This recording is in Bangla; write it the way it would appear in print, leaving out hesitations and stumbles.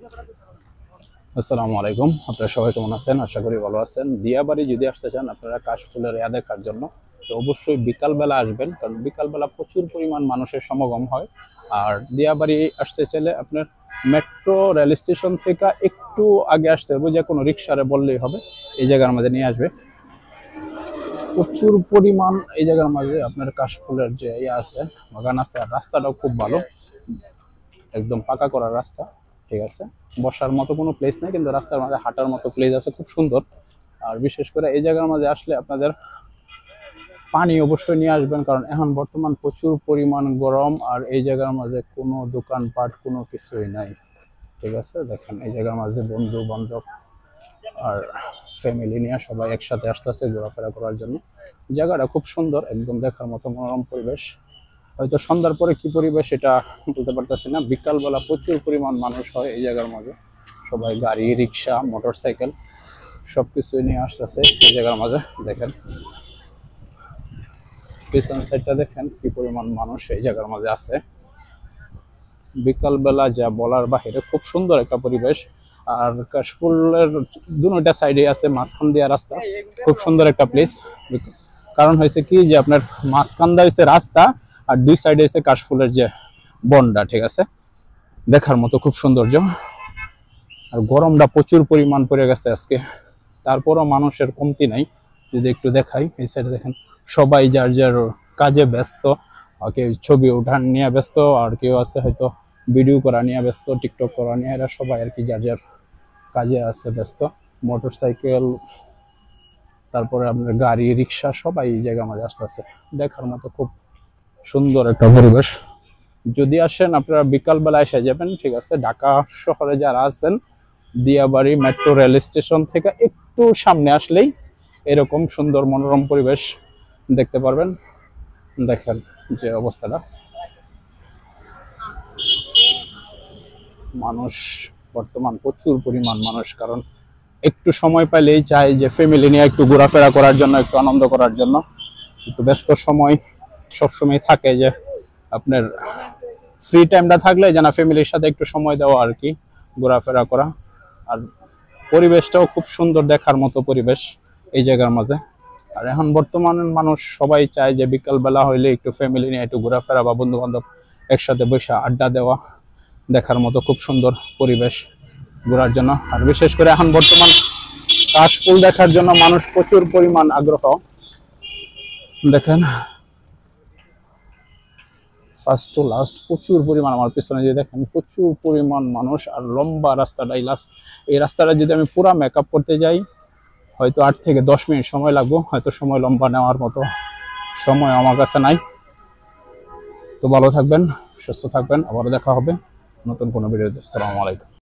আসসালামু আলাইকুম, আপনারা সবাই কেমন আছেন? আশা করি ভালো আছেন। দিয়াবাড়ি যদি আসতে চান আপনারা কাশফুলের দেখার জন্য, তো অবশ্যই বিকালবেলা আসবেন, কারণ বিকালবেলা প্রচুর পরিমাণ মানুষের সমাগম হয়। আর দিয়াবাড়ি আসতে চাইলে আপনার মেট্রো রেল স্টেশন থেকে একটু আগে আসতে হবে, যে কোনো রিক্সারে বললেই হবে, এই জায়গার মাঝে নিয়ে আসবে। প্রচুর পরিমাণ এই জায়গার মাঝে আপনার কাশফুলের যে আছে, বাগান আছে, আর রাস্তাটাও খুব ভালো, একদম পাকা করা রাস্তা। ঠিক আছে, বসার মতো কোনো প্লেস নেই, কিন্তু রাস্তার মাঝে হাঁটার মতো প্লেস আছে, খুব সুন্দর। আর বিশেষ করে এই জায়গার মাঝে আসলে আপনাদের পানি অবশ্যই নিয়ে আসবেন, কারণ এখন বর্তমান প্রচুর পরিমাণ গরম, আর এই জায়গার মাঝে কোনো দোকানপাট কোনো কিছুই নাই। ঠিক আছে, দেখেন এই জায়গার মাঝে বন্ধু বান্ধব আর ফ্যামিলি নিয়ে সবাই একসাথে আসতেছে ঘোরাফেরা করার জন্য। জায়গাটা খুব সুন্দর, একদম দেখার মতো মনোরম পরিবেশ। হয়তো সন্ধ্যার পরে কি পরিবেশ এটা বুঝতে পারতেছি না। বিকালবেলা প্রচুর পরিমাণ মানুষ হয় এই জায়গার মাঝে, সবাই গাড়ি, রিক্সা, মোটরসাইকেল সবকিছু নিয়ে আসতেছে এই জায়গার মাঝে। দেখেন পিছন সাইডটা দেখেন কি পরিমাণ মানুষ এই জায়গার মাঝে আছে। বিকালবেলা যা বলার বাহিরে, খুব সুন্দর একটা পরিবেশ। আর কাশফুলের দুটা সাইডে আছে মাঝখান দিয়া রাস্তা, খুব সুন্দর একটা প্লেস। কারণ হয়েছে কি যে আপনার মাঝখান দিয়ে হয়েছে রাস্তা, আর দুই সাইডে হয়েছে কাশফুলের যে বনটা। ঠিক আছে, দেখার মতো খুব সৌন্দর্য। আর গরমটা প্রচুর পরিমাণ পড়ে গেছে আজকে, তারপরও মানুষের কমতি নাই। যদি একটু দেখাই, এই সাইডে দেখেন সবাই যার যার কাজে ব্যস্ত, কেউ ছবি ওঠান নিয়ে ব্যস্ত, আর কেউ আছে হয়তো ভিডিও করা নিয়ে ব্যস্ত, টিকটক করা নিয়ে, এরা সবাই আর কি যার যার কাজে আসতে ব্যস্ত। মোটরসাইকেল, তারপরে আপনার গাড়ি, রিক্সা সবাই এই জায়গা মাঝে আসতেছে। দেখার মতো খুব সুন্দর একটা পরিবেশ। যদি আসেন আপনারা বিকালবেলা এসে যাবেন। ঠিক আছে, ঢাকা শহরে যারা আছেন, দিয়াবাড়ি মেট্রো রেল স্টেশন থেকে একটু সামনে আসলেই এরকম সুন্দর মনোরম পরিবেশ দেখতে পারবেন। দেখেন যে অবস্থাটা, মানুষ বর্তমান প্রচুর পরিমাণ মানুষ, কারণ একটু সময় পাইলেই চাই যে ফ্যামিলি নিয়ে একটু ঘোরাফেরা করার জন্য, একটু আনন্দ করার জন্য। একটু ব্যস্ত সময় সবসময় থাকে যে আপনার ফ্রি টাইমটা থাকলে যেন ফ্যামিলির সাথে একটু সময় দেওয়া আর কি, ঘোরাফেরা করা। আর পরিবেশটাও খুব সুন্দর, দেখার মতো পরিবেশ এই জায়গার মাঝে। আর এখন বর্তমান মানুষ সবাই চায় যে বিকালবেলা হইলে একটু ফ্যামিলি নিয়ে একটু ঘোরাফেরা বা বন্ধু বান্ধব একসাথে বসে আড্ডা দেওয়া, দেখার মতো খুব সুন্দর পরিবেশ ঘোরার জন্য। আর বিশেষ করে এখন বর্তমান কাশফুল দেখার জন্য মানুষ প্রচুর পরিমাণ আগ্রহ। দেখেন ফার্স্ট টু লাস্ট প্রচুর পরিমাণ, আমার পিছনে যে দেখেন প্রচুর পরিমাণ মানুষ। আর লম্বা রাস্তাটা, এই রাস্তাটা যদি আমি পুরো মেকআপ করতে যাই হয়তো 8 থেকে 10 মিনিট সময় লাগবে। হয়তো সময় লম্বা নেওয়ার মতো সময় আমার কাছে নাই। তো ভালো থাকবেন, সুস্থ থাকবেন, আবারও দেখা হবে নতুন কোনো ভিডিওতে। আসসালামু আলাইকুম।